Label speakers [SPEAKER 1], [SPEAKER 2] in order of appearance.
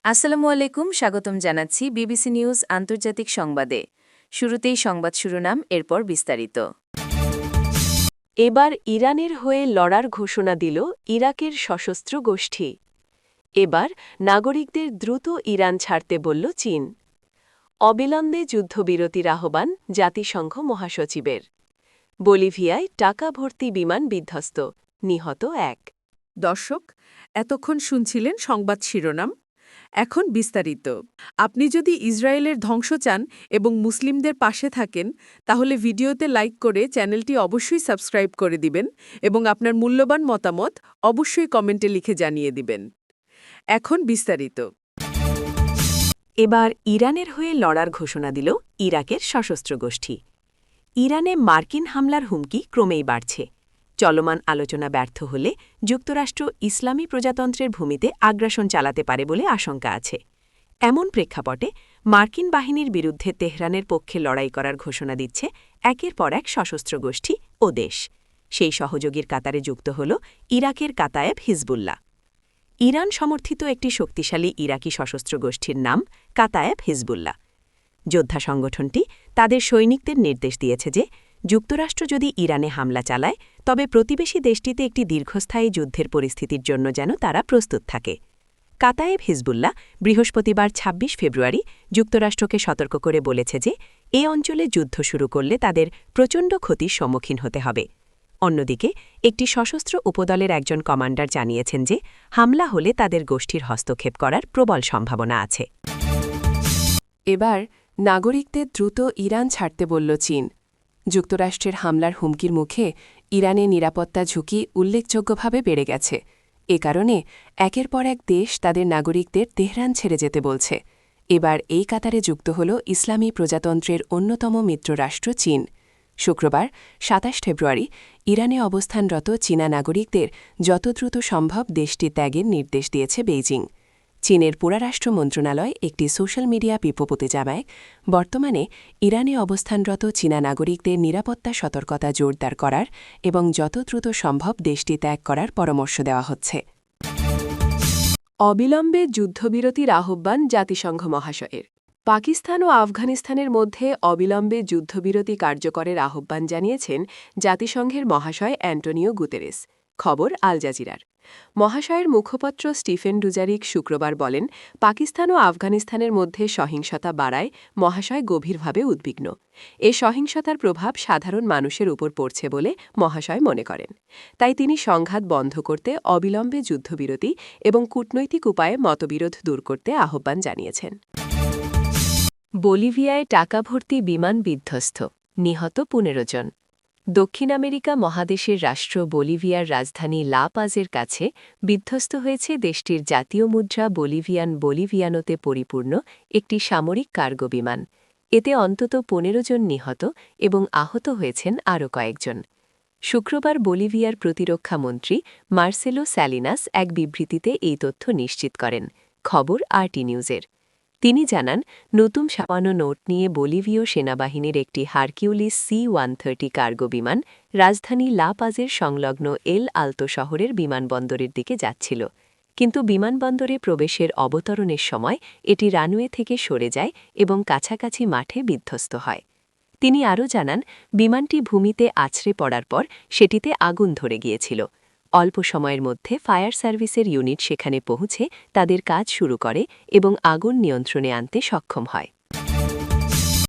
[SPEAKER 1] আসসালামু আলাইকুম, স্বাগতম জানাচ্ছি বিবিসি নিউজ আন্তর্জাতিক সংবাদে। শুরুতেই সংবাদ শিরোনাম, এরপর বিস্তারিত।
[SPEAKER 2] এবার ইরানের হয়ে লড়ার ঘোষণা দিল ইরাকের সশস্ত্র গোষ্ঠী। এবার নাগরিকদের দ্রুত ইরান ছাড়তে বলল চীন। অবিলম্বে যুদ্ধবিরতির আহ্বান জাতিসংঘ মহাসচিবের। বলিভিয়ায় টাকা ভর্তি বিমান বিধ্বস্ত, নিহত এক।
[SPEAKER 3] দর্শক, এতক্ষণ শুনছিলেন সংবাদ শিরোনাম। এখন বিস্তারিত। আপনি যদি ইসরায়েলের ধ্বংস চান এবং মুসলিমদের পাশে থাকেন, তাহলে ভিডিওতে লাইক করে চ্যানেলটি অবশ্যই সাবস্ক্রাইব করে দিবেন এবং আপনার মূল্যবান মতামত অবশ্যই কমেন্টে লিখে জানিয়ে দিবেন। এখন বিস্তারিত।
[SPEAKER 2] এবার ইরানের হয়ে লড়ার ঘোষণা দিল ইরাকের সশস্ত্র গোষ্ঠী। ইরানে মার্কিন হামলার হুমকি ক্রমেই বাড়ছে। চলমান আলোচনা ব্যর্থ হলে যুক্তরাষ্ট্র ইসলামী প্রজাতন্ত্রের ভূমিতে আগ্রাসন চালাতে পারে বলে আশঙ্কা আছে। এমন প্রেক্ষাপটে মার্কিন বাহিনীর বিরুদ্ধে তেহরানের পক্ষে লড়াই করার ঘোষণা দিচ্ছে একের পর এক সশস্ত্র গোষ্ঠী ও দেশ। সেই সহযোগীর কাতারে যুক্ত হল ইরাকের কাতায়েব হিজবুল্লাহ। ইরান সমর্থিত একটি শক্তিশালী ইরাকি সশস্ত্র গোষ্ঠীর নাম কাতায়েব হিজবুল্লাহ। যোদ্ধা সংগঠনটি তাদের সৈনিকদের নির্দেশ দিয়েছে যে যুক্তরাষ্ট্র যদি ইরানে হামলা চালায়, তবে প্রতিবেশী দেশটিতে একটি দীর্ঘস্থায়ী যুদ্ধের পরিস্থিতির জন্য যেন তারা প্রস্তুত থাকে। কাতায়েব হিজবুল্লাহ বৃহস্পতিবার ২৬ ফেব্রুয়ারি যুক্তরাষ্ট্রকে সতর্ক করে বলেছে যে এ অঞ্চলে যুদ্ধ শুরু করলে তাদের প্রচণ্ড ক্ষতির সম্মুখীন হতে হবে। অন্যদিকে একটি সশস্ত্র উপদলের একজন কমান্ডার জানিয়েছেন যে হামলা হলে তাদের গোষ্ঠীর হস্তক্ষেপ করার প্রবল সম্ভাবনা আছে।
[SPEAKER 4] এবার নাগরিকদের দ্রুত ইরান ছাড়তে বলল চীন। যুক্তরাষ্ট্রের হামলার হুমকির মুখে ইরানের নিরাপত্তা ঝুঁকি উল্লেখযোগ্যভাবে বেড়ে গেছে। এ কারণে একের পর এক দেশ তাদের নাগরিকদের তেহরান ছেড়ে যেতে বলছে। এবার এই কাতারে যুক্ত হল ইসলামী প্রজাতন্ত্রের অন্যতম মিত্ররাষ্ট্র চীন। শুক্রবার ২৭ ফেব্রুয়ারি ইরানে অবস্থানরত চীনা নাগরিকদের যত দ্রুত সম্ভব দেশটি ত্যাগের নির্দেশ দিয়েছে বেইজিং। চীনের পররাষ্ট্র মন্ত্রণালয় একটি সোশ্যাল মিডিয়া বিজ্ঞপ্তিতে জানায়, বর্তমানে ইরানে অবস্থানরত চীনা নাগরিকদের নিরাপত্তা সতর্কতা জোরদার করার এবং যত দ্রুত সম্ভব দেশটি ত্যাগ করার পরামর্শ দেওয়া হচ্ছে। অবিলম্বে যুদ্ধবিরতির আহ্বান জাতিসংঘ মহাশয়ের। পাকিস্তান ও আফগানিস্তানের মধ্যে অবিলম্বে যুদ্ধবিরতি কার্যকরের আহ্বান জানিয়েছেন জাতিসংঘের মহাশয় অ্যান্টোনিও গুতেরেস। খবর আল জাজিরার। মহাশয়ের মুখপাত্র স্টিফেন ডুজারিক শুক্রবার বলেন, পাকিস্তান ও আফগানিস্তানের মধ্যে সহিংসতা বাড়ায় মহাশয় গভীরভাবে উদ্বিগ্ন। এ সহিংসতার প্রভাব সাধারণ মানুষের উপর পড়ছে বলে মহাশয় মনে করেন। তাই তিনি সংঘাত বন্ধ করতে অবিলম্বে যুদ্ধবিরতি এবং কূটনৈতিক উপায়ে মতবিরোধ দূর করতে আহ্বান জানিয়েছেন।
[SPEAKER 2] বলিভিয়ায় টাকা ভর্তি বিমান বিধ্বস্ত, নিহত ১৫ জন। দক্ষিণ আমেরিকা মহাদেশের রাষ্ট্র বলিভিয়ার রাজধানী লা পাজের কাছে বিধ্বস্ত হয়েছে দেশটির জাতীয় মুদ্রা বলিভিয়ানোতে পরিপূর্ণ একটি সামরিক কার্গো বিমান। এতে অন্তত ১৫ জন নিহত এবং আহত হয়েছেন আরও কয়েকজন। শুক্রবার বলিভিয়ার প্রতিরক্ষা মন্ত্রী মার্সেলো স্যালিনাস এক বিবৃতিতে এই তথ্য নিশ্চিত করেন। খবর আরটি নিউজের। তিনি জানান, নতুন ছাপানো নোট নিয়ে বলিভীয় সেনাবাহিনীর একটি হারকিউলিস C-130 কার্গো বিমান রাজধানী লা পাজের সংলগ্ন এল আলতো শহরের বিমানবন্দরের দিকে যাচ্ছিল। কিন্তু বিমানবন্দরে প্রবেশের অবতরণের সময় এটি রানওয়ে থেকে সরে যায় এবং কাছাকাছি মাঠে বিধ্বস্ত হয়। তিনি আরও জানান, বিমানটি ভূমিতে আছড়ে পড়ার পর সেটিতে আগুন ধরে গিয়েছিল। অল্প সময়ের মধ্যে ফায়ার সার্ভিসের ইউনিট সেখানে পৌঁছে তাদের কাজ শুরু করে এবং আগুন নিয়ন্ত্রণে আনতে সক্ষম হয়।